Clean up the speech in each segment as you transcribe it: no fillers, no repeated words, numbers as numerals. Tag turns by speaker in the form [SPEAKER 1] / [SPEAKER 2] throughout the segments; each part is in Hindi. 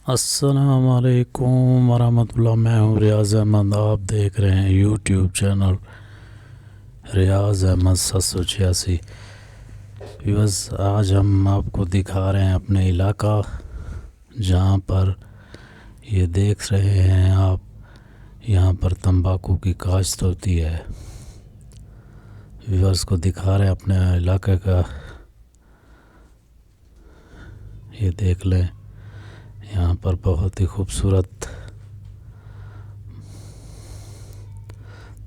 [SPEAKER 1] अस्सलामुअलैकुम वरहमतुल्लाह। मैं हूँ रियाज़ अहमद। आप देख रहे हैं यूट्यूब चैनल रियाज़ अहमद 786। बस आज हम आपको दिखा रहे हैं अपने इलाका, जहाँ पर ये देख रहे हैं आप, यहाँ पर तंबाकू की काश्त होती है। व्यूअर्स को दिखा रहे हैं अपने इलाके का। ये देख लें, यहाँ पर बहुत ही खूबसूरत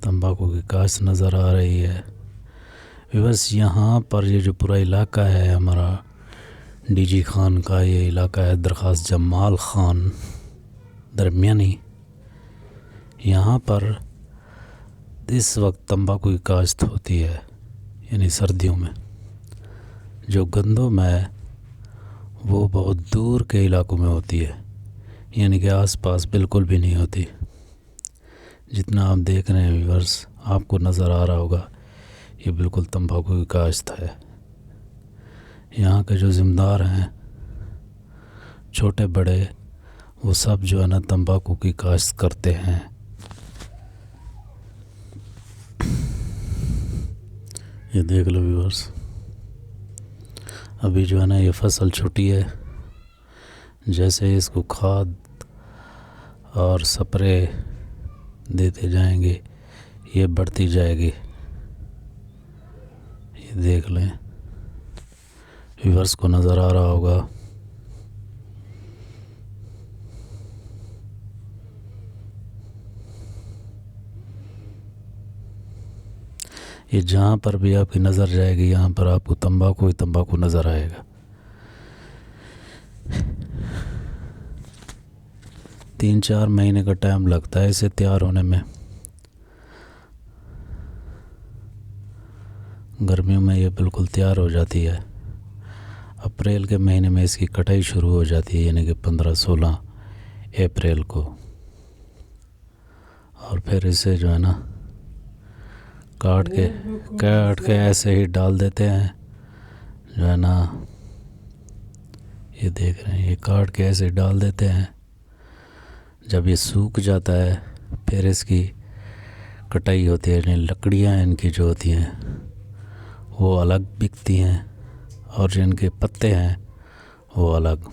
[SPEAKER 1] तंबाकू की काश्त नज़र आ रही है। बस यहाँ पर ये जो पूरा इलाका है हमारा डीजी खान का, ये इलाका है दरख्वास्त जमाल खान दरमियानी। यहाँ पर इस वक्त तंबाकू की काश्त होती है, यानी सर्दियों में। जो गंदम है वो बहुत दूर के इलाकों में होती है, यानी कि आसपास बिल्कुल भी नहीं होती। जितना आप देख रहे हैं व्यूअर्स, आपको नज़र आ रहा होगा, ये बिल्कुल तंबाकू की काश्त है। यहाँ के जो ज़िम्मेदार हैं, छोटे बड़े, वो सब जो है ना तंबाकू की काश्त करते हैं। ये देख लो व्यूअर्स, अभी जो है ना ये फसल छुटी है। जैसे इसको खाद और स्प्रे देते जाएंगे, ये बढ़ती जाएगी। ये देख लें, व्यूअर्स को नज़र आ रहा होगा। ये जहाँ पर भी आपकी नज़र जाएगी, यहाँ पर आपको तंबाकू ही तंबाकू नज़र आएगा। 3-4 महीने का टाइम लगता है इसे तैयार होने में। गर्मियों में ये बिल्कुल तैयार हो जाती है। अप्रैल के महीने में इसकी कटाई शुरू हो जाती है, यानी कि 15-16 अप्रैल को। और फिर इसे जो है ना काट के ऐसे ही डाल देते हैं, जो है ना। ये देख रहे हैं, ये काट के ऐसे डाल देते हैं। जब ये सूख जाता है फिर इसकी कटाई होती है, यानी लकड़ियाँ इनकी जो होती हैं वो अलग बिकती हैं, और जिनके पत्ते हैं वो अलग।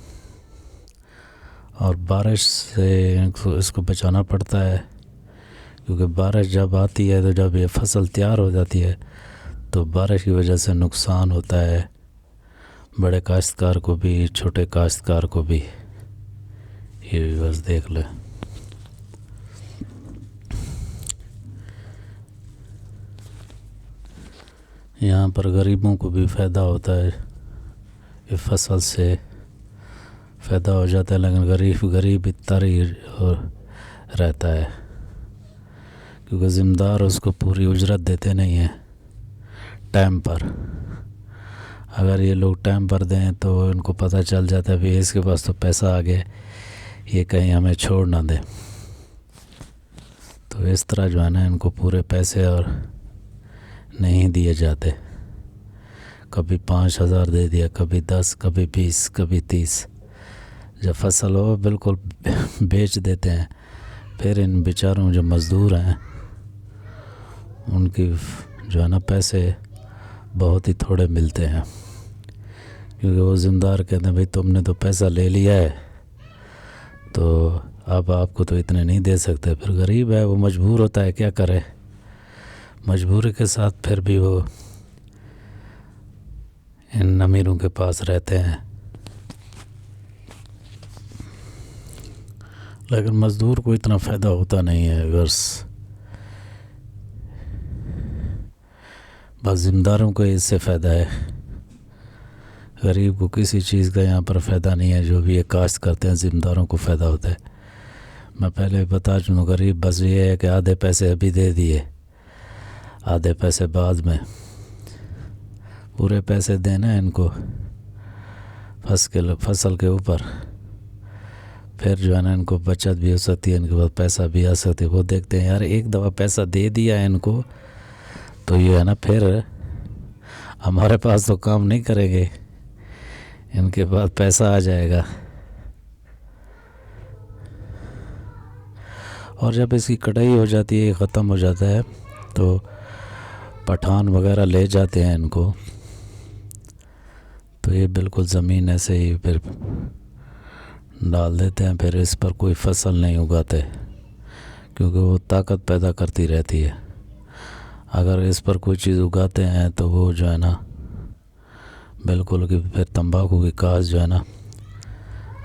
[SPEAKER 1] और बारिश से इसको बचाना पड़ता है, क्योंकि बारिश जब आती है तो जब ये फसल तैयार हो जाती है तो बारिश की वजह से नुकसान होता है, बड़े काश्तकार को भी, छोटे काश्तकार को भी। ये भी बस देख ले। यहाँ पर गरीबों को भी फ़ायदा होता है, ये फसल से फ़ायदा हो जाता है, लेकिन गरीब इतना ही रहता है, क्योंकि ज़िम्मेदार उसको पूरी उजरत देते नहीं हैं टाइम पर। अगर ये लोग टाइम पर दें तो इनको पता चल जाता है भी इसके पास तो पैसा आ गया, ये कहीं हमें छोड़ ना दे। तो इस तरह जो है ना इनको पूरे पैसे और नहीं दिए जाते। कभी 5,000 दे दिया, कभी 10, कभी 20, कभी 30। जब फसल हो बिल्कुल बेच देते हैं। फिर इन बेचारों जो मज़दूर हैं उनकी जो है ना पैसे बहुत ही थोड़े मिलते हैं, क्योंकि वो ज़िम्मेदार कहते हैं भाई तुमने तो पैसा ले लिया है तो अब आपको तो इतने नहीं दे सकते। फिर गरीब है, वो मजबूर होता है, क्या करे। मजबूरी के साथ फिर भी वो इन अमीरों के पास रहते हैं। लेकिन मज़दूर को इतना फ़ायदा होता नहीं है बस ज़िम्मेदारों को इससे फ़ायदा है। गरीब को किसी चीज़ का यहाँ पर फ़ायदा नहीं है। जो भी ये काश्त करते हैं ज़िम्मेदारों को फ़ायदा होता है। मैं पहले बता चुका, गरीब बस ये है कि आधे पैसे अभी दे दिए, आधे पैसे बाद में। पूरे पैसे देना इनको फसल के ऊपर, फिर जो है ना इनको बचत भी हो सकती है, इनके पास पैसा भी आ सकती है। वो देखते हैं यार एक दफ़ा पैसा दे दिया है इनको तो ये है ना फिर हमारे पास तो काम नहीं करेंगे, इनके पास पैसा आ जाएगा। और जब इसकी कटाई हो जाती है, ख़त्म हो जाता है, तो पठान वगैरह ले जाते हैं इनको, तो ये बिल्कुल ज़मीन ऐसे ही फिर डाल देते हैं। फिर इस पर कोई फसल नहीं उगाते, क्योंकि वो ताकत पैदा करती रहती है। अगर इस पर कोई चीज़ उगाते हैं तो वो जो है ना बिल्कुल कि फिर तंबाकू की काश जो है ना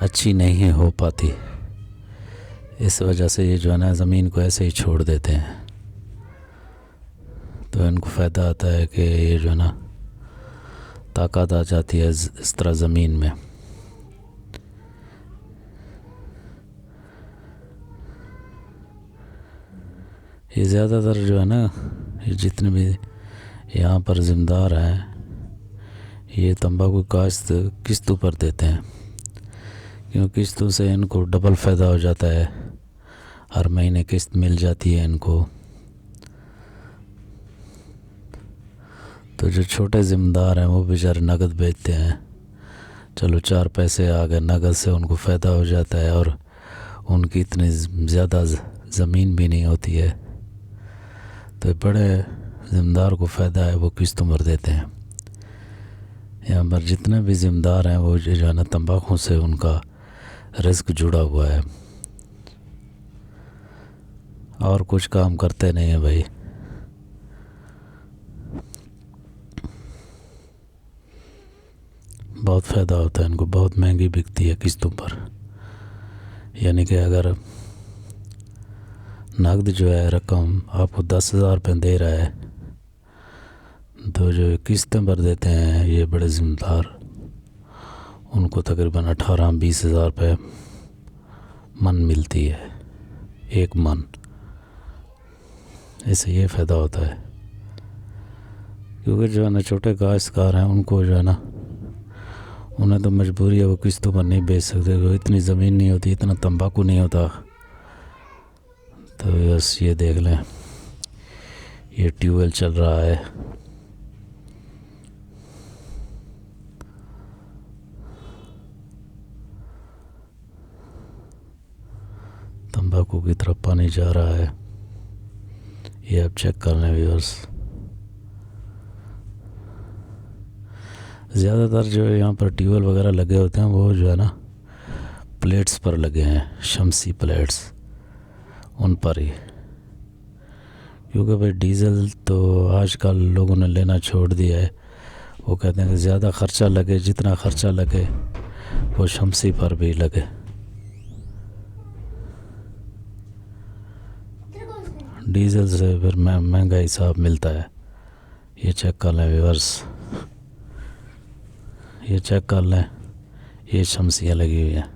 [SPEAKER 1] अच्छी नहीं हो पाती। इस वजह से ये जो है ना ज़मीन को ऐसे ही छोड़ देते हैं। तो इनको फ़ायदा आता है कि ये जो है ना ताकत आ जाती है इस तरह ज़मीन में। ये ज़्यादातर जो है ना, ये जितने भी यहाँ पर ज़िम्मेदार हैं, ये तंबाकू काश्त किस्तों पर देते हैं, क्योंकि किस्तों से इनको डबल फ़ायदा हो जाता है। हर महीने किस्त मिल जाती है इनको। तो जो छोटे ज़िम्मेदार हैं वो बेचारे नगद बेचते हैं, चलो 4 पैसे आ गए, नगद से उनको फ़ायदा हो जाता है। और उनकी इतनी ज़्यादा ज़मीन भी नहीं होती है, तो बड़े ज़िम्मेदार को फ़ायदा है, वो किस्तों पर देते हैं। यहाँ पर जितने भी ज़िम्मेदार हैं वो जो है ना तंबाकू से उनका रिस्क जुड़ा हुआ है, और कुछ काम करते नहीं है भाई। बहुत फ़ायदा होता है इनको, बहुत महंगी बिकती है किस्तों पर। यानी कि अगर नकद जो है रकम आपको 10,000 रुपये दे रहा है, तो जो किस्तें पर देते हैं ये बड़े ज़िम्मेदार, उनको तकरीबन 18-20 हज़ार रुपये मन मिलती है, एक मन। इससे ये फ़ायदा होता है, क्योंकि जो है ना छोटे काश्तकार हैं उनको जो है ना उन्हें तो मजबूरी है, वो किस्तों पर नहीं बेच सकते, वो इतनी ज़मीन नहीं होती, इतना तंबाकू नहीं होता। तो बस ये देख लें, ये ट्यूबवेल चल रहा है, तंबाकू की तरफ पानी जा रहा है। ये आप चेक कर लें व्यूअर्स। ज़्यादातर जो यहाँ पर ट्यूबवेल वगैरह लगे होते हैं वो जो है ना प्लेट्स पर लगे हैं, शमसी प्लेट्स, उन पर ही। क्योंकि भाई डीज़ल तो आजकल लोगों ने लेना छोड़ दिया है। वो कहते हैं कि ज़्यादा ख़र्चा लगे, जितना ख़र्चा लगे वो शमसी पर भी लगे। डीज़ल से फिर महंगा हिसाब मिलता है। ये चेक कर लें व्यूअर्स, ये चेक कर लें, ये शमसियाँ लगी हुई हैं।